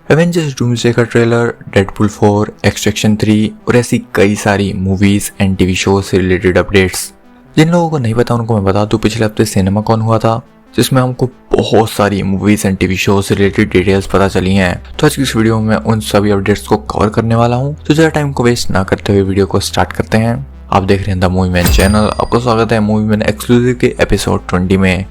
Avengers doomsday का trailer, Deadpool 4, extraction 3 और ऐसी कई सारी मूवीज एंड टीवी शो से रिलेटेड अपडेट्स। जिन लोगों को नहीं पता उनको मैं बता दूं, पिछले हफ्ते सिनेमा कॉन हुआ था जिसमें हमको बहुत सारी मूवीज एंड टीवी शो से रिलेटेड डिटेल्स पता चली हैं। तो आज की इस वीडियो में मैं उन सभी अपडेट्स को कवर करने वाला हूं। तो ज़्यादा टाइम को वेस्ट ना करते हुए वीडियो को स्टार्ट करते हैं। आप देख रहे हैं द मूवी मैन चैनल। आपका स्वागत है मूवी मैन एक्सक्लूसिव के एपिसोड 20 में।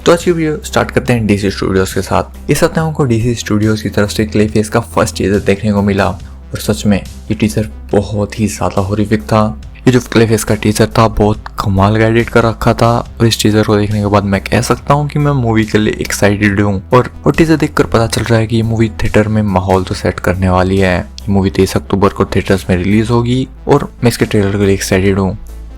तो आज की वीडियो स्टार्ट करते हैं डीसी स्टूडियोज के साथ। इस हफ्ते हमको डीसी स्टूडियोज की तरफ से क्लेफेस का फर्स्ट टीजर देखने को मिला और सच में ये टीजर बहुत ही ज्यादा हॉरिफिक था। ये जो क्लेफेस का टीजर था बहुत कमाल का एडिट कर रखा था और इस टीजर को देखने के बाद मैं कह सकता हूँ कि मैं मूवी के लिए एक्साइटेड हूँ। और टीजर देखकर पता चल रहा है कि ये मूवी थिएटर में माहौल तो सेट करने वाली है। ये मूवी 23 अक्टूबर को थिएटर्स में रिलीज होगी और मैं इसके ट्रेलर के लिए एक्साइटेड हूँ।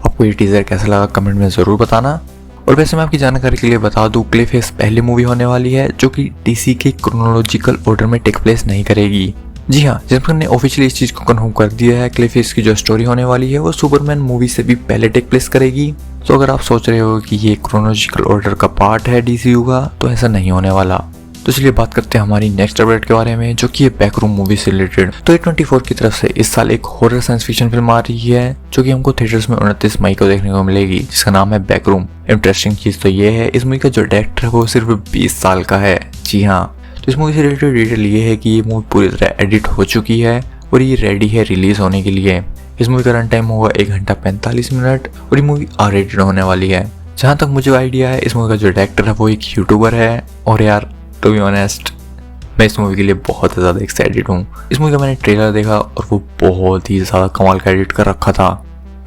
आपको ये टीजर कैसा लगा कमेंट में जरूर बताना। और वैसे मैं आपकी जानकारी के लिए बता दूं, क्लेफेस पहली मूवी होने वाली है जो कि डीसी के क्रोनोलॉजिकल ऑर्डर में टेक प्लेस नहीं करेगी। जी हाँ, जेम्स ने ऑफिशियली इस चीज को कंफर्म कर दिया है। क्लेफेस की जो स्टोरी होने वाली है वो सुपरमैन मूवी से भी पहले टेक प्लेस करेगी। तो अगर आप सोच रहे हो कि ये क्रोनोलॉजिकल ऑर्डर का पार्ट है डीसीयू का, तो ऐसा नहीं होने वाला। तो चलिए बात करते हैं हमारी नेक्स्ट अपडेट के बारे में, जो कि है बैकरूम मूवी से रिलेटेड। तो A24 की तरफ से इस साल एक हॉरर साइंस फिक्शन फिल्म आ रही है जो कि हमको थिएटर्स में 29 मई को देखने को मिलेगी, जिसका नाम है बैकरूम। इंटरेस्टिंग चीज तो ये है, इस मूवी का जो डायरेक्टर है वो सिर्फ 20 साल का है। जी हाँ, तो इस मूवी से रिलेटेड डिटेल ये है कि ये मूवी पूरी तरह एडिट हो चुकी है और ये रेडी है रिलीज होने के लिए। इस मूवी का रन टाइम होगा 1 घंटा 45 मिनट और ये मूवी R-rated होने वाली है। जहाँ तक मुझे आइडिया है, इस मूवी का जो डायरेक्टर है वो एक यूट्यूबर है। और यार टू बी ऑनेस्ट, मैं इस मूवी के लिए बहुत ज़्यादा एक्साइटेड हूँ। इस मूवी का मैंने ट्रेलर देखा और वो बहुत ही ज़्यादा कमाल का एडिट कर रखा था।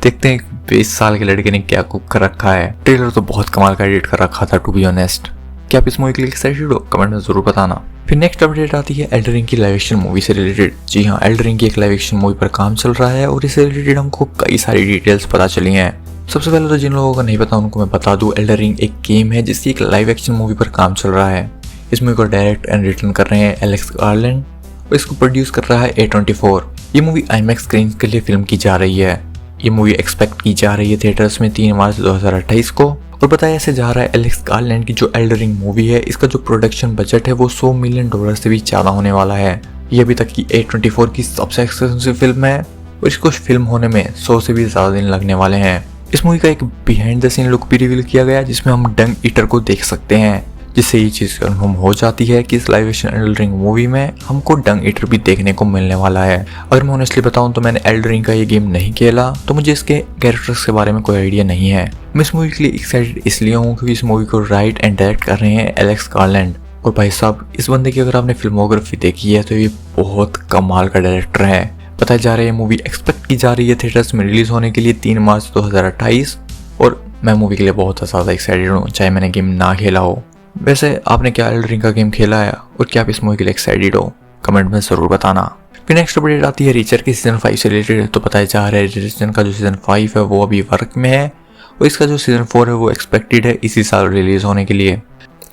देखते हैं 20 साल के लड़के ने क्या कुक कर रखा है। ट्रेलर तो बहुत कमाल का एडिट कर रखा था टू बी ऑनेस्ट। क्या आप इस मूवी के लिए एक्साइटेड हो? कमेंट में जरूर बताना। फिर नेक्स्ट अपडेट आती है एल्डन रिंग की लाइव एक्शन मूवी से रिलेटेड। जी हाँ, एल्डन रिंग की एक लाइव एक्शन मूवी पर काम चल रहा है और इससे रिलेटेड हमको कई सारी डिटेल्स पता चली हैं। सबसे पहले तो जिन लोगों को नहीं पता उनको मैं बता दूं, एल्डन रिंग एक गेम है जिसकी एक लाइव एक्शन मूवी पर काम चल रहा है। इस मूवी को डायरेक्ट एंड रिटर्न कर रहे हैं एलेक्स गार्लैंड और इसको प्रोड्यूस कर रहा है A24। ये मूवी IMAX स्क्रीन के लिए फिल्म की जा रही है। ये मूवी एक्सपेक्ट की जा रही है थिएटर्स में 3 मार्च 2028 को। और बताया ऐसे जा रहा है एलेक्स गार्लैंड की जो एल्डन रिंग मूवी है, इसका जो प्रोडक्शन बजट है वो $100 मिलियन से भी ज्यादा होने वाला है। ये अभी तक की A24 की सबसे एक्सपेंसिव फिल्म है और इसको फिल्म होने में 100 से भी ज्यादा दिन लगने वाले हैं। इस मूवी का एक बिहाइंड द सीन लुक भी रिवील किया गया जिसमें हम डंग ईटर को देख सकते हैं, जिससे ये चीज कंफर्म हो जाती है कि इस live action Elden ring movie में हमको डंग ईटर भी देखने को मिलने वाला है। अगर मैं ऑनेस्टली बताऊं तो मैंने एल्डन रिंग का ये गेम नहीं खेला, तो मुझे इसके कैरेक्टर्स के बारे में कोई आइडिया नहीं है। मैं इस मूवी के लिए एक्साइटेड इसलिए हूँ क्योंकि इस मूवी को राइट एंड डायरेक्ट कर रहे हैं एलेक्स गार्लैंड। और भाई साहब, इस बंदे की अगर आपने फिल्मोग्राफी देखी है तो ये बहुत कमाल का डायरेक्टर है। बताया जा रहा है मूवी एक्सपेक्ट की जा रही है थिएटर्स में रिलीज होने के लिए 3 मार्च 2028 और मैं मूवी के लिए बहुत ज़्यादा एक्साइटेड हूँ, चाहे मैंने गेम ना खेला हो। वैसे आपने क्या एल्डन रिंग का गेम खेला है और क्या आप इस मूवी के लिए एक्साइटेड हो? कमेंट में जरूर बताना। फिर नेक्स्ट अपडेट आती है रीचर के सीजन 5 से रिलेटेड। तो बताया जा रहा है रीचर का जो सीजन 5 है वो अभी वर्क में है और इसका जो सीजन 4 है वो एक्सपेक्टेड है इसी साल रिलीज होने के लिए।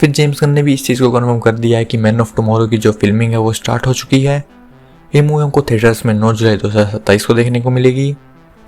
फिर जेम्स गन ने भी इस चीज़ को कन्फर्म कर दिया है कि मैन ऑफ टुमारो की जो फिल्मिंग है वो स्टार्ट हो चुकी है। ये मूवी हमको थिएटर्स में 9 जुलाई 2027 को देखने को मिलेगी।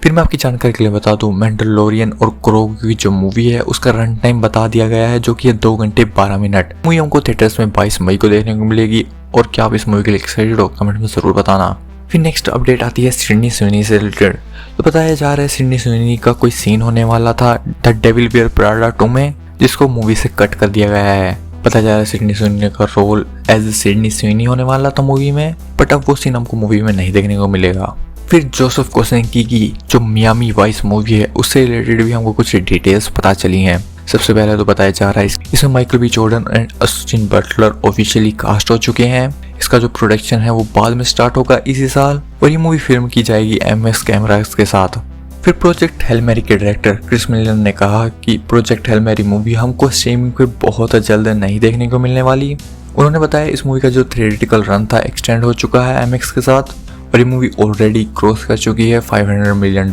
फिर मैं आपकी जानकारी के लिए बता दूं, मैंडलोरियन और ग्रोगू की जो मूवी है उसका रन टाइम बता दिया गया है जो कि है 2 घंटे 12 मिनट। मूवी हमको थिएटर्स में 22 मई को देखने को मिलेगी। और क्या आप इस मूवी के लिए एक्साइटेड हो? कमेंट में जरूर बताना। फिर नेक्स्ट अपडेट आती है सिडनी स्विनी से रिलेटेड। तो बताया जा रहा है सिडनी स्विनी का कोई सीन होने वाला था द डेविल वियर प्राडा 2 में, जिसको मूवी से कट कर दिया गया है। पता जा रहा है सिडनी स्विनी का रोल एज सिडनी स्विनी होने वाला था मूवी में, बट अब वो सीन हमको मूवी में नहीं देखने को मिलेगा। फिर जोसेफ कोसेंकी की जो मियामी वाइस मूवी है उससे रिलेटेड भी हमको कुछ डिटेल्स पता चली हैं। सबसे पहले तो बताया जा रहा है इसमें Michael B Jordan and Austin Butler officially cast हो चुके हैं। इसका जो प्रोडक्शन है वो बाद में स्टार्ट होगा इसी साल और ये मूवी फिल्म की जाएगी IMAX कैमरास के साथ। फिर प्रोजेक्ट हेल मैरी के डायरेक्टर क्रिस मिलर ने कहा कि प्रोजेक्ट हेल मैरी मूवी हमको स्ट्रीमिंग पे बहुत जल्द नहीं देखने को मिलने वाली। उन्होंने बताया इस मूवी का जो थिएट्रिकल रन था एक्सटेंड हो चुका है IMAX के साथ और ये मूवी ऑलरेडी क्रॉस कर चुकी है $500 मिलियन।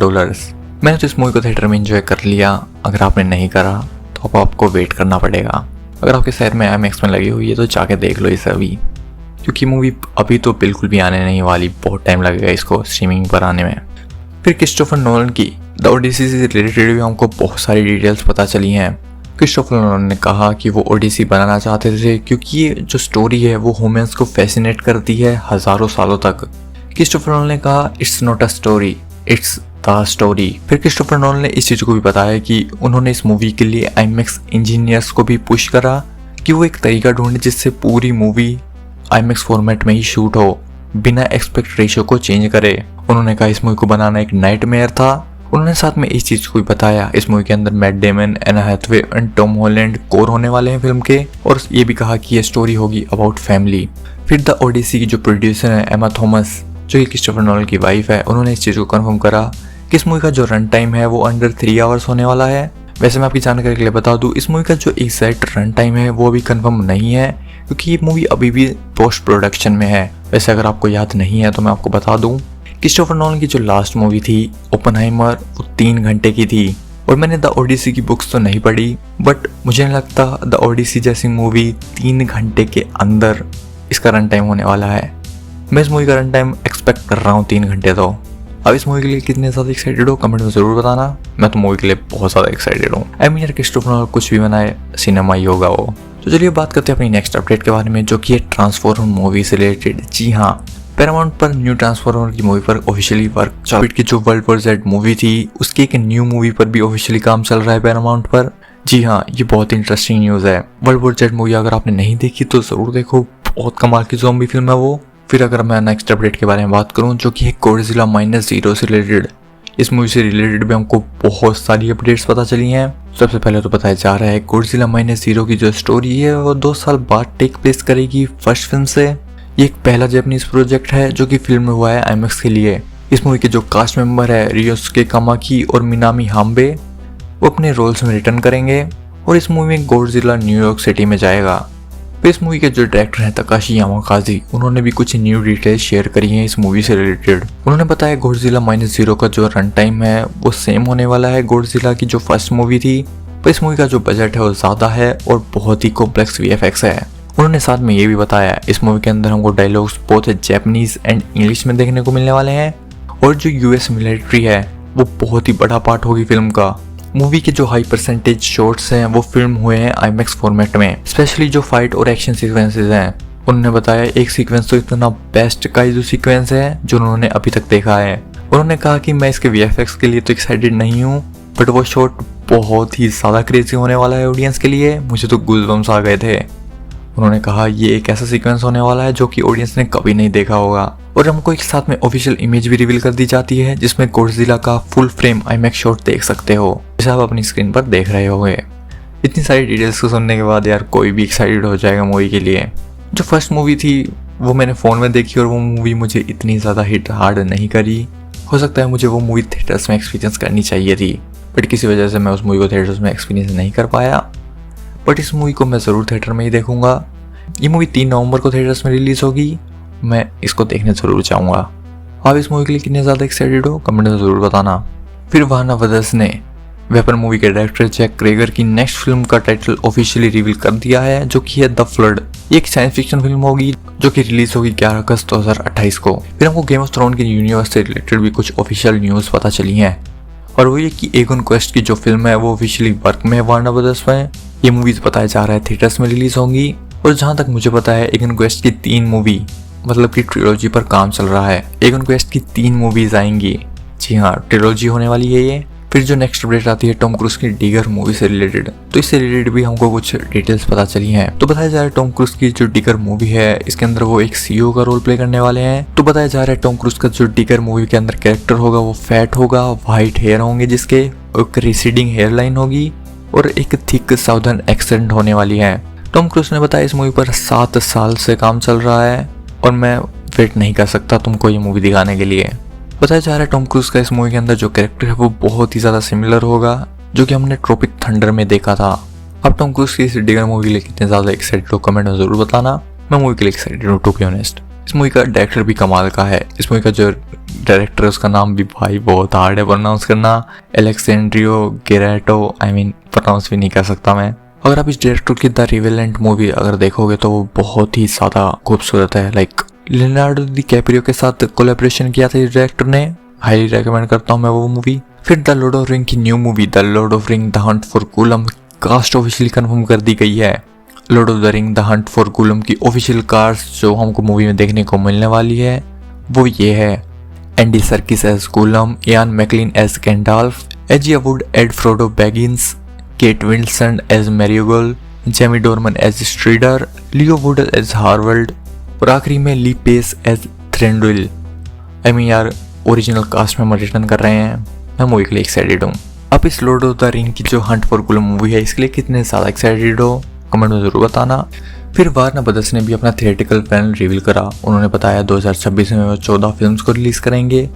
मैंने तो इस मूवी को थिएटर में एंजॉय कर लिया। अगर आपने नहीं करा तो अब आपको वेट करना पड़ेगा। अगर आपके शहर में IMAX में लगी हुई है तो जाके देख लो इसे अभी, क्योंकि मूवी अभी तो बिल्कुल भी आने नहीं वाली, बहुत टाइम लगेगा इसको स्ट्रीमिंग पर आने में। फिर क्रिस्टोफर नोलन की द ओडिसी से रिलेटेड भी हमको बहुत सारी डिटेल्स पता चली हैं। क्रिस्टोफर नोलन ने कहा कि वो ओडिसी बनाना चाहते थे क्योंकि ये जो स्टोरी है वो ह्यूमंस को फैसिनेट करती है हजारों सालों तक। क्रिस्टोफर नोलन ने कहा it's not a story, it's the story. फिर क्रिस्टोफर नोलन ने इस चीज़ को भी बताया कि उन्होंने इस मूवी के लिए आईमैक्स इंजीनियर्स को भी पुश करा कि वो एक तरीका ढूंढे जिससे पूरी मूवी आईमैक्स फॉर्मेट में ही शूट हो, बिना एक्सपेक्ट रेशियो को चेंज करे। उन्होंने कहा इस मूवी को बनाना एक नाइटमेयर था। उन्होंने साथ में इस चीज़ को भी बताया इस मूवी के अंदर Matt Damon, Anne Hathaway and Tom Holland core होने वाले हैं फिल्म के, और ये भी कहा कि ये स्टोरी होगी अबाउट फैमिली। फिर द ओडिसी की जो प्रोड्यूसर है एमा थॉमस, जो कि क्रिस्टोफर नोलन की वाइफ है, उन्होंने इस चीज़ को कंफर्म करा कि इस मूवी का जो रन टाइम है वो अंडर 3 आवर्स होने वाला है। वैसे मैं आपकी जानकारी के लिए बता दूं, इस मूवी का जो एग्जैक्ट रन टाइम है वो अभी कंफर्म नहीं है क्योंकि ये मूवी अभी भी पोस्ट प्रोडक्शन में है। वैसे अगर आपको याद नहीं है तो मैं आपको बता दूं, क्रिस्टोफर नोलन की जो लास्ट मूवी थी ओपेनहाइमर वो 3 घंटे की थी। और मैंने द ओडिसी की बुक्स तो नहीं पढ़ी, बट मुझे नहीं लगता द ओडिसी जैसी मूवी 3 घंटे के अंदर इसका रन टाइम होने वाला है। मैं इस मूवी का रन टाइम एक्सपेक्ट कर रहा हूँ 3 घंटे। तो अब इस मूवी के लिए कितने ज़्यादा एक्साइटेड हो कमेंट में ज़रूर बताना। मैं तो मूवी के लिए बहुत ज़्यादा एक्साइटेड हूँ। आई मीन यार क्रिस्टोफर नोलन कुछ भी बनाए सिनेमा ही होगा वो। तो चलिए बात करते हैं अपनी नेक्स्ट अपडेट के बारे में, जो कि है ट्रांसफॉर्मर मूवी से रिलेटेड। जी हाँ, पैरामाउंट पर न्यू ट्रांसफॉर्मर की मूवी पर ऑफिशियली वर्क चल की जो वर्ल्ड वॉर Z मूवी थी उसकी एक न्यू मूवी पर भी ऑफिशियली काम चल रहा है पैरामाउंट पर। जी हाँ, ये बहुत इंटरेस्टिंग न्यूज़ है। वर्ल्ड वॉर Z मूवी अगर आपने नहीं देखी तो ज़रूर देखो, बहुत कमाल की ज़ॉम्बी फिल्म है वो। फिर अगर मैं नेक्स्ट अपडेट के बारे में बात करूँ जो कि है गॉडजिला -0 से रिलेटेड, इस मूवी से रिलेटेड भी हमको बहुत सारी अपडेट्स पता चली हैं। सबसे पहले तो बताया जा रहा है गॉडजिला -0 की जो स्टोरी है वो 2 साल बाद टेक प्लेस करेगी फर्स्ट फिल्म से। ये एक पहला जापानीज प्रोजेक्ट है जो कि फिल्म में हुआ है आईमैक्स के लिए। इस मूवी के जो कास्ट मेंबर है रियोसुके कामाकी और मिनामी हाम्बे, वो अपने रोल्स में रिटर्न करेंगे और इस मूवी में गॉडजिला न्यूयॉर्क सिटी में जाएगा। फिर इस मूवी के जो डायरेक्टर हैं तकाशी यामाकाजी, उन्होंने भी कुछ न्यू डिटेल्स शेयर करी हैं इस मूवी से रिलेटेड। उन्होंने बताया गॉडजिला -0 का जो रन टाइम है वो सेम होने वाला है गॉडजिला की जो फर्स्ट मूवी थी, पर इस मूवी का जो बजट है वो ज़्यादा है और बहुत ही कॉम्प्लेक्स VFX है। उन्होंने साथ में ये भी बताया इस मूवी के अंदर हमको डायलॉग्स बहुत जापानीज एंड इंग्लिश में देखने को मिलने वाले हैं और जो US मिलिट्री है वो बहुत ही बड़ा पार्ट होगी फिल्म का। मूवी के जो हाई परसेंटेज शॉट्स हैं वो फिल्म हुए हैं आईमैक्स फॉर्मेट में, स्पेशली जो फाइट और एक्शन सीक्वेंसेस हैं। उन्होंने बताया एक सीक्वेंस तो इतना बेस्ट काइजू सीक्वेंस है जो उन्होंने अभी तक देखा है। उन्होंने कहा कि मैं इसके VFX के लिए तो एक्साइटेड नहीं हूँ, बट वो शॉट बहुत ही ज़्यादा क्रेजी होने वाला है ऑडियंस के लिए। मुझे तो गूज़बम्स आ गए थे। उन्होंने कहा ये एक ऐसा सीक्वेंस होने वाला है जो कि ऑडियंस ने कभी नहीं देखा होगा। और हमको एक साथ में ऑफिशियल इमेज भी रिवील कर दी जाती है जिसमें गॉडजिला का फुल फ्रेम आईमैक्स शॉट देख सकते हो, जैसे आप अपनी स्क्रीन पर देख रहे होंगे। इतनी सारी डिटेल्स को सुनने के बाद यार कोई भी एक्साइटेड हो जाएगा मूवी के लिए। जो फर्स्ट मूवी थी वो मैंने फ़ोन में देखी और वो मूवी मुझे इतनी ज़्यादा हिट हार्ड नहीं करी। हो सकता है मुझे वो मूवी थिएटर्स में एक्सपीरियंस करनी चाहिए थी, बट किसी वजह से मैं उस मूवी को थिएटर्स में एक्सपीरियंस नहीं कर पाया। बट इस मूवी को मैं ज़रूर थिएटर में ही देखूंगा। ये मूवी 3 नवंबर को थिएटर्स में रिलीज़ होगी, मैं इसको देखने ज़रूर चाहूँगा। आप इस मूवी के लिए कितने ज़्यादा एक्साइटेड हो कमेंट में ज़रूर बताना। फिर वार्नर ब्रदर्स ने वेपन मूवी के डायरेक्टर जैक क्रेगर की नेक्स्ट फिल्म का टाइटल ऑफिशियली रिवील कर दिया है जो कि है द फ्लड। ये एक साइंस फिक्शन फिल्म होगी जो कि रिलीज होगी 11 अगस्त 2028 को। फिर हमको गेम ऑफ थ्रोन के यूनिवर्स से रिलेटेड भी कुछ ऑफिशियल न्यूज़ पता चली हैं, और वो ये कि एगन क्वेस्ट की जो फिल्म है वो ऑफिशियली वर्क में है वार्नर ब्रदर्स में। ये मूवीज बताया जा रहा है थिएटर्स में रिलीज होंगी, और जहाँ तक मुझे पता है एगन क्वेस्ट की 3 मूवी मतलब कि ट्रिलॉजी पर काम चल रहा है। एगन क्वेस्ट की 3 मूवीज आएंगी। जी हाँ, ट्रिलॉजी होने वाली है ये। फिर जो नेक्स्ट अपडेट आती है टॉम क्रूज की डिगर मूवी से रिलेटेड, तो इससे रिलेटेड भी हमको कुछ डिटेल्स पता चली हैं। तो बताया जा रहा है टॉम क्रूज की जो डिगर मूवी है इसके अंदर वो एक CEO का रोल प्ले करने वाले हैं। तो बताया जा रहा है टॉम क्रूज का जो डिगर मूवी के अंदर कैरेक्टर होगा वो फैट होगा, व्हाइट हेयर होंगे जिसके, एक रिसीडिंग हेयर लाइन होगी और एक थिक साउदर्न एक्सेंट होने वाली है। टॉम क्रूज ने बताया इस मूवी पर 7 साल से काम चल रहा है और मैं वेट नहीं कर सकता तुमको ये मूवी दिखाने के लिए। बताया जा रहा है टॉम क्रूज का इस मूवी के अंदर जो कैरेक्टर है वो बहुत ही ज़्यादा सिमिलर होगा जो कि हमने ट्रॉपिक थंडर में देखा था। अब टॉम क्रूज की इस डिगर मूवी के लिए कितने ज़्यादा एक्साइटेड हो कमेंट में ज़रूर बताना। मैं मूवी के लिए एक्साइटेड हूँ टू बी ऑनेस्ट। इस मूवी का डायरेक्टर भी कमाल का है। इस मूवी का जो डायरेक्टर है उसका नाम भी भाई बहुत हार्ड है प्रोनाउंस करना, एलेक्सेंड्रियो गेरेटो। आई मीन प्रोनाउंस भी नहीं कर सकता मैं। अगर आप इस डायरेक्टर की द रिवेलेंट मूवी अगर देखोगे तो वो बहुत ही ज़्यादा खूबसूरत है। लाइक लियोनार्डो डी कैप्रियो के साथ कोलैबोरेशन किया था इस डायरेक्टर ने। हाईली रेकमेंड करता हूँ मैं वो मूवी। फिर द लॉर्ड ऑफ रिंग की new movie the Lord of Ring the Hunt for Gollum cast officially confirm कर दी गई है। Lord of the Ring the Hunt for Gollum की ऑफिशियल कास्ट जो हमको मूवी में देखने को मिलने वाली है वो ये है: Andy Serkis as Gollum, Ian McKellen as Gandalf, Elijah Wood as Frodo Baggins, Kate Wilson as Marigold, Jamie Dornan as Strider, Leo Wood as Harvard और आखिरी में ली पेस एज थ्रेंडविल। यार ओरिजिनल कास्ट में हम रिटर्न कर रहे हैं। मैं मूवी के लिए एक्साइटेड हूँ। आप इस लॉर्ड ऑफ द रिंग की जो हंट फॉर गोलम मूवी है इसके लिए कितने ज़्यादा एक्साइटेड हो कमेंट में ज़रूर बताना। फिर वार्नर ब्रदर्स ने भी अपना थिएट्रिकल पैनल रिवील करा। उन्होंने बताया 2026 में वो 14 फिल्म्स को रिलीज़ करेंगे,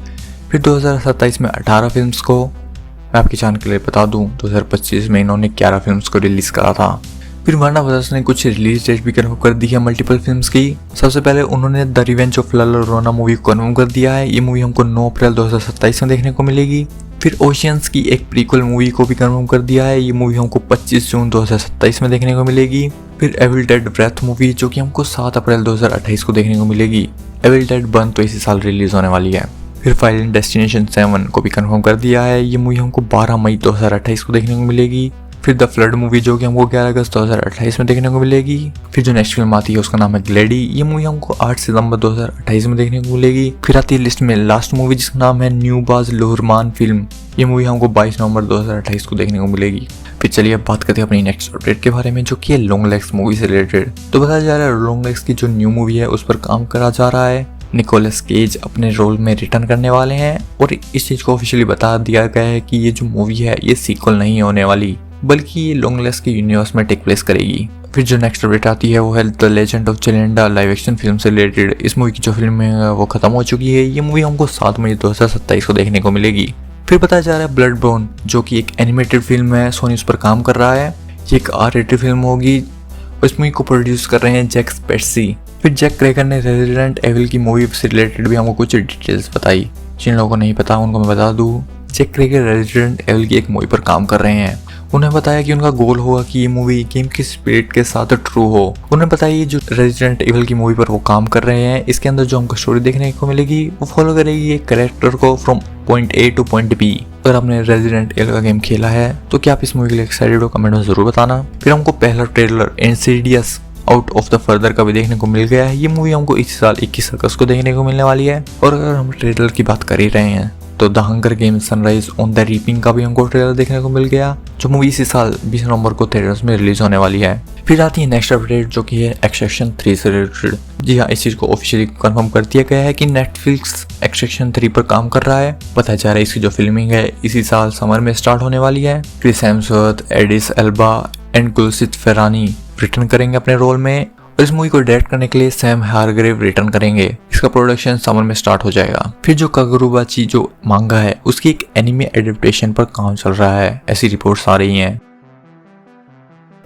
फिर 2027 में 18 फिल्म्स को। मैं आपकी जान के लिए बता दूं 2025 में इन्होंने 11 फिल्म्स को रिलीज़ करा था। फिर वार्नर ब्रदर्स ने कुछ रिलीज डेट भी कन्फर्म कर दी है मल्टीपल फिल्म्स की। सबसे पहले उन्होंने the revenge of La llorona movie को कन्फर्म कर दिया है। ये मूवी हमको 9 अप्रैल 2027 में देखने को मिलेगी। फिर ओशियंस की एक प्रीक्वल मूवी को भी कन्फर्म कर दिया है। ये मूवी हमको 25 जून 2027 में देखने को मिलेगी। फिर एविल डेड ब्रेथ मूवी जो कि हमको 7 अप्रैल 2028 को देखने को मिलेगी। एविल डेड बर्न तो इसी साल रिलीज होने वाली है। फिर फाइनल डेस्टिनेशन 7 को भी कंफर्म कर दिया है। ये मूवी हमको 12 मई 2028 को देखने को मिलेगी। फिर द फ्लड मूवी जो कि हमको 11 अगस्त 2028 में देखने को मिलेगी। फिर जो नेक्स्ट फिल्म आती है उसका नाम है ग्लेडी। ये मूवी हमको 8 सितंबर 2028 में देखने को मिलेगी। फिर आती है लिस्ट में लास्ट मूवी जिसका नाम है न्यू बाज लोहरमान फिल्म। ये मूवी हमको 22 नवंबर 2028 को देखने को मिलेगी। फिर चलिए अब बात करते हैं अपनी नेक्स्ट अपडेट के बारे में जो कि है लॉन्ग लेग्स मूवी से रिलेटेड। तो बताया जा रहा है लॉन्ग लेग्स की जो न्यू मूवी है उस पर काम करा जा रहा है। निकोलस केज अपने रोल में रिटर्न करने वाले हैं और इस चीज को ऑफिशियली बता दिया गया है कि ये जो मूवी है ये सीक्वल नहीं होने वाली बल्कि ये लॉन्ग लेग्स के यूनिवर्स में टेक प्लेस करेगी। फिर जो नेक्स्ट अपडेट आती है वो है the Legend of Zelda live action film से रिलेटेड। इस मूवी की जो फिल्म है वो खत्म हो चुकी है। ये मूवी हमको 7 मई 2027 को देखने को मिलेगी। फिर बताया जा रहा है ब्लड बोन जो कि एक एनिमेटेड फिल्म है, सोनी उस पर काम कर रहा है। ये एक R-rated फिल्म होगी और इस मूवी को प्रोड्यूस कर रहे हैं जैक स्पेट्सी। फिर जैक क्रेगर ने रेजिडेंट एविल की मूवी से रिलेटेड भी हमको कुछ डिटेल्स बताई। जिन लोगों को नहीं पता उनको मैं बता दूं, जैक क्रेगर रेजिडेंट एविल की एक मूवी पर काम कर रहे हैं। उन्हें बताया कि उनका गोल होगा कि ये मूवी गेम की स्पिरिट के साथ ट्रू हो। उन्हें बताया ये जो रेजिडेंट एविल की मूवी पर वो काम कर रहे हैं इसके अंदर जो हमको स्टोरी देखने को मिलेगी वो फॉलो करेगी एक कैरेक्टर को from point A two point B। अगर आपने रेजिडेंट एविल का गेम खेला है तो क्या आप इस मूवी के लिए एक्साइटेड हो कमेंट में जरूर बताना। फिर हमको पहला trailer Insidious out of the further का भी देखने को मिल गया है। ये मूवी हमको इस साल 21 अगस्त को देखने को मिलने वाली है। और अगर हम ट्रेलर की बात कर ही रहे हैं तो the hunger game sunrise on the reaping का भी हमको ट्रेलर देखने को मिल गया जो मूवी इसी साल 20 नवंबर को थिएटर्स में रिलीज होने वाली है। फिर आती है नेक्स्ट अपडेट जो कि है एक्सट्रैक्शन 3 से रिलेटेड। जी हाँ, इस चीज को ऑफिशियली कंफर्म कर दिया गया है कि नेटफ्लिक्स एक्सट्रैक्शन 3 पर काम कर रहा है। बताया जा रहा है इसकी जो फिल्मिंग है इसी साल समर में स्टार्ट होने वाली है। Chris Hemsworth, Idris Elba and Golshifteh Farahani return करेंगे अपने रोल में और इस मूवी को डायरेक्ट करने के लिए सैम हारग्रेव रिटर्न करेंगे। इसका प्रोडक्शन समर में स्टार्ट हो जाएगा। फिर जो कागुरुबाची जो मांगा है उसकी एक एनिमे एडेप्टेशन पर काम चल रहा है, ऐसी रिपोर्ट्स आ रही हैं।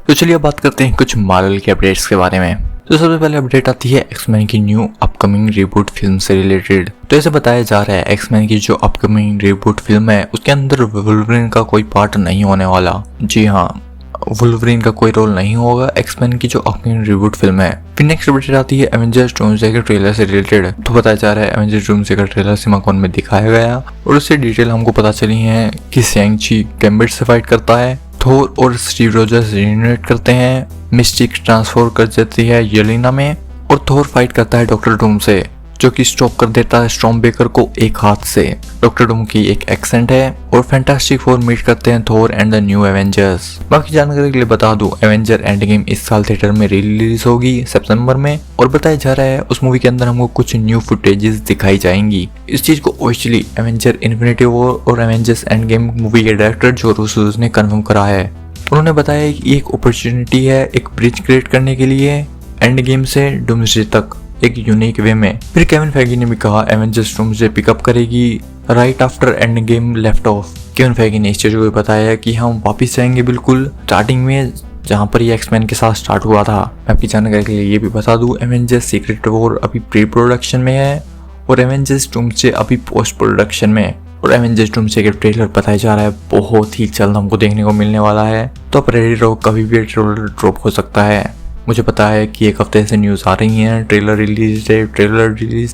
तो चलिए अब बात करते हैं कुछ मार्वल के अपडेट्स के बारे में। तो सबसे पहले अपडेट आती है एक्समैन की न्यू अपकमिंग रिबूट फिल्म से रिलेटेड। तो ऐसे बताया जा रहा है एक्समैन की जो अपकमिंग रिबूट फिल्म है उसके अंदर वुल्वरीन का कोई पार्ट नहीं होने वाला। जी हाँ, वुल्वरीन का कोई रोल नहीं होगा एक्समैन की जो अपकमिंग रिबूट फिल्म है। फिर नेक्स्ट अपडेट आती है एवेंजर्स डूम्सडे के ट्रेलर से रिलेटेड। तो बताया जा रहा है एवेंजर्स डूम्सडे का ट्रेलर सिनेमाकॉन में दिखाया गया और उससे डिटेल हमको पता चली है कि शैंग-ची गैम्बिट से फाइट करता है, थोर और स्टीव रोजर्स रीयूनाइट करते हैं, मिस्टिक ट्रांसफॉर्म कर जाती है येलेना में और थोर फाइट करता है डॉक्टर डूम से जो कि स्टॉप कर देता है स्टॉर्म बेकर को एक हाथ से। डॉक्टर डूम की एक एक्सेंट है और फैंटास्टिक फोर मीट करते हैं थोर एंड द न्यू एवेंजर्स। बाकी जानकारी के लिए बता दूं एवेंजर एंड गेम इस साल थिएटर में रिलीज होगी सितंबर में और बताया जा रहा है उस मूवी के अंदर हमको कुछ न्यू फुटेजेस दिखाई जाएंगी। इस चीज को ऑफिशियली एवेंजर इन्फिनिटी वॉर और एवेंजर्स एंड गेम मूवी के डायरेक्टर जो रूसो ने कंफर्म करा है। उन्होंने बताया कि एक अपॉर्चुनिटी है एक ब्रिज क्रिएट करने के लिए एंड गेम से डूम्सडे तक एक यूनिक वे में। फिर केविन फेगी ने भी कहा एवेंजर्स डूम्सडे पिकअप करेगी right after Endgame left off. Kevin Feige ने इस चीज को भी बताया कि हम वापिस जाएंगे बिल्कुल स्टार्टिंग में जहां पर ये एक्समैन के साथ स्टार्ट हुआ था। मैं आपकी जानकारी के लिए ये भी बता दूं एवेंजर्स सीक्रेट वॉर अभी प्री प्रोडक्शन में है और एवेंजर्स डूम्सडे अभी पोस्ट प्रोडक्शन में। और एवेंजर्स डूम्सडे के ट्रेलर बताया जा रहा है बहुत ही जल्द हमको देखने को मिलने वाला है। तो आप रेडी रहो, कभी भी ट्रेलर ड्रॉप हो सकता है। मुझे पता है कि एक हफ्ते से न्यूज़ आ रही हैं trailer release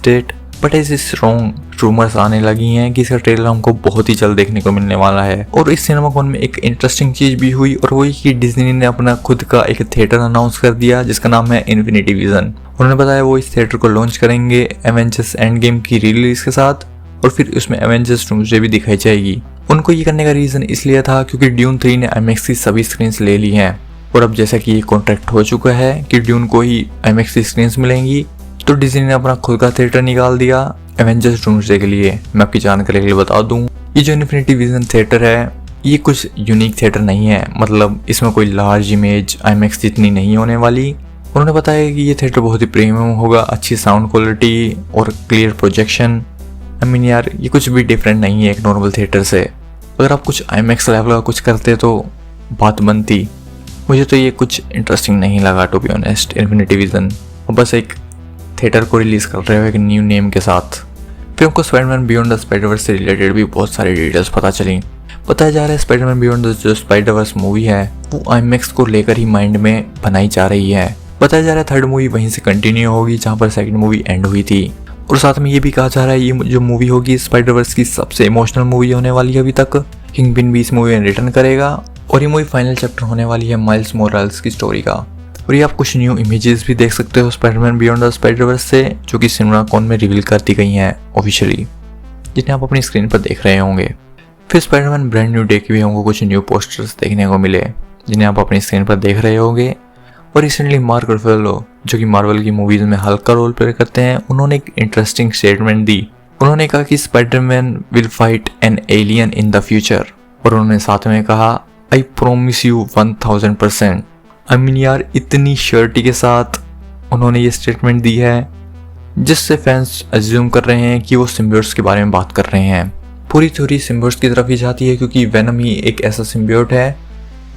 date but is is wrong. Rumours आने लगी हैं कि इसका ट्रेलर हमको बहुत ही जल्द देखने को मिलने वाला है। और इस सिनेमाकॉन में एक इंटरेस्टिंग चीज भी हुई और वही कि डिज्नी ने अपना खुद का एक थिएटर अनाउंस कर दिया जिसका नाम है इन्फिनिटी विजन। उन्होंने बताया वो इस थिएटर को लॉन्च करेंगे एवेंजर्स एंड गेम की रिलीज के साथ और फिर उसमें एवेंजर्स डूम्सडे भी दिखाई जाएगी। उनको ये करने का रीजन इसलिए था क्योंकि ड्यून 3 ने IMAX की सभी स्क्रीन्स ले ली हैं और अब जैसा कि ये कॉन्ट्रैक्ट हो चुका है कि ड्यून को ही IMAX की स्क्रीन्स मिलेंगी, तो डिज्नी ने अपना खुद का थिएटर निकाल दिया एवेंजर्स डूम्सडे के लिए। मैं आपकी जानकारी के लिए बता दूं, ये जो इन्फिनिटी विजन थिएटर है ये कुछ यूनिक थिएटर नहीं है, मतलब इसमें कोई लार्ज इमेज IMAX जितनी नहीं होने वाली। उन्होंने बताया कि ये थिएटर बहुत ही प्रीमियम होगा, अच्छी साउंड क्वालिटी और क्लियर प्रोजेक्शन। यार ये कुछ भी डिफरेंट नहीं है एक नॉर्मल थिएटर से। अगर आप कुछ IMAX लेवल का कुछ करते तो बात बनती। मुझे तो ये कुछ इंटरेस्टिंग नहीं लगा to be honest infinity vision. बस एक थिएटर को रिलीज कर रहे हो एक न्यू नेम के साथ। फिर हमको स्पाइडरमैन बियॉन्ड द स्पाइडरवर्स से रिलेटेड भी बहुत सारी डिटेल्स पता चली। बताया जा रहा है स्पाइडरमैन बियॉन्ड द जो स्पाइडरवर्स मूवी है वो IMAX को लेकर ही माइंड में बनाई जा रही है। बताया जा रहा है थर्ड मूवी वहीं से कंटिन्यू होगी जहाँ पर सेकंड मूवी एंड हुई थी। और साथ में ये भी कहा जा रहा है ये जो मूवी होगी स्पाइडरवर्स की सबसे इमोशनल मूवी होने वाली है अभी तक। किंगपिन भी इस मूवी में रिटर्न करेगा और ये मूवी फाइनल चैप्टर होने वाली है माइल्स मोराल्स की स्टोरी का। और ये आप कुछ न्यू इमेजेस भी देख सकते हो स्पाइडरमैन बियॉन्ड द स्पाइडरवर्स से जो कि सिनेमाकॉन में रिवील कर दी गई हैं ऑफिशियली, जिन्हें आप अपनी स्क्रीन पर देख रहे होंगे। फिर स्पाइडरमैन ब्रांड न्यू डे के भी हमको कुछ न्यू पोस्टर्स देखने को मिले जिन्हें आप अपनी स्क्रीन पर देख रहे होंगे। और रिसेंटली मार्क रफेलो जो कि मार्वल की मूवीज में हल्का रोल प्ले करते हैं, उन्होंने एक इंटरेस्टिंग स्टेटमेंट दी। उन्होंने कहा कि Spiderman will fight an alien in the future. और उन्होंने साथ में कहा आई प्रोमिस यू 1000%। यार इतनी श्योरिटी के साथ उन्होंने ये स्टेटमेंट दी है जिससे फैंस अज्यूम कर रहे हैं कि वो सिम्बियोट्स के बारे में बात कर रहे हैं। पूरी थ्योरी सिम्बियोट्स की तरफ ही जाती है क्योंकि वेनम ही एक ऐसा सिम्बियोट है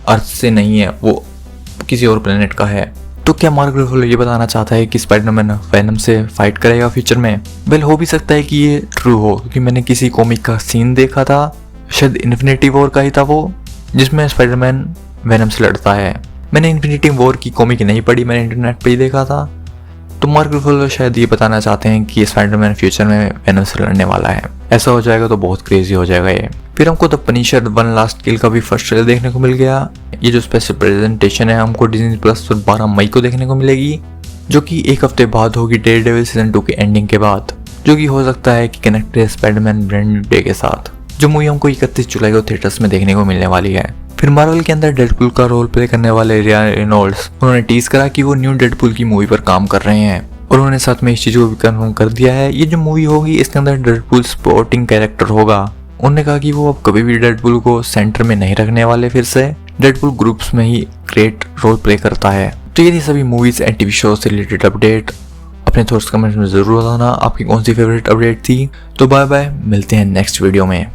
अर्थ से नहीं है, वो किसी और प्लेनेट का है। तो क्या मार्क रफेलो ये बताना चाहता है कि स्पाइडरमैन वेनम से फाइट करेगा फ्यूचर में? वेल हो भी सकता है कि ये ट्रू हो क्योंकि मैंने किसी कॉमिक का सीन देखा था, शायद इन्फिनिटी वॉर का ही था वो, जिसमें स्पाइडरमैन वेनम से लड़ता है। मैंने इन्फिनिटी वॉर की कॉमिक नहीं पढ़ी, मैंने इंटरनेट पे ही देखा था। तो मार्क रफेलो शायद ये बताना चाहते हैं कि स्पाइडरमैन फ्यूचर में वेनम से लड़ने वाला है। ऐसा हो जाएगा तो बहुत क्रेजी हो जाएगा ये। फिर हमको द पनिशर वन लास्ट किल का भी फर्स्ट ट्रेलर देखने को मिल गया। ये जो स्पेशल प्रेजेंटेशन है हमको डिज्नी प्लस पर 12 मई को देखने को मिलेगी, जो कि एक हफ्ते बाद होगी डेयरडेविल सीजन 2 के एंडिंग के बाद, जो कि हो सकता है कि कनेक्ट है स्पाइडरमैन ब्रांड न्यू डे के साथ, जो मूवी हमको 31 जुलाई को थिएटर्स में देखने को मिलने वाली है। फिर मार्वल के अंदर डेडपुल का रोल प्ले करने वाले रियान रेनॉल्ड्स उन्होंने टीज करा कि वो न्यू डेडपुल की मूवी पर काम कर रहे हैं और उन्होंने साथ में इस चीज को भी कंफर्म कर दिया है ये जो मूवी होगी इसके अंदर डेडपुल सपोर्टिंग कैरेक्टर होगा। उन्होंने कहा कि वो अब कभी भी डेडपुल को सेंटर में नहीं रखने वाले, फिर से डेडपुल ग्रुप्स में ही ग्रेट रोल प्ले करता है। तो ये थी सभी मूवीज एंड टीवी शो से रिलेटेड अपडेट। अपने थॉट्स कमेंट्स में जरूर बताना आपकी कौन सी फेवरेट अपडेट थी। तो बाय बाय, मिलते हैं नेक्स्ट वीडियो में।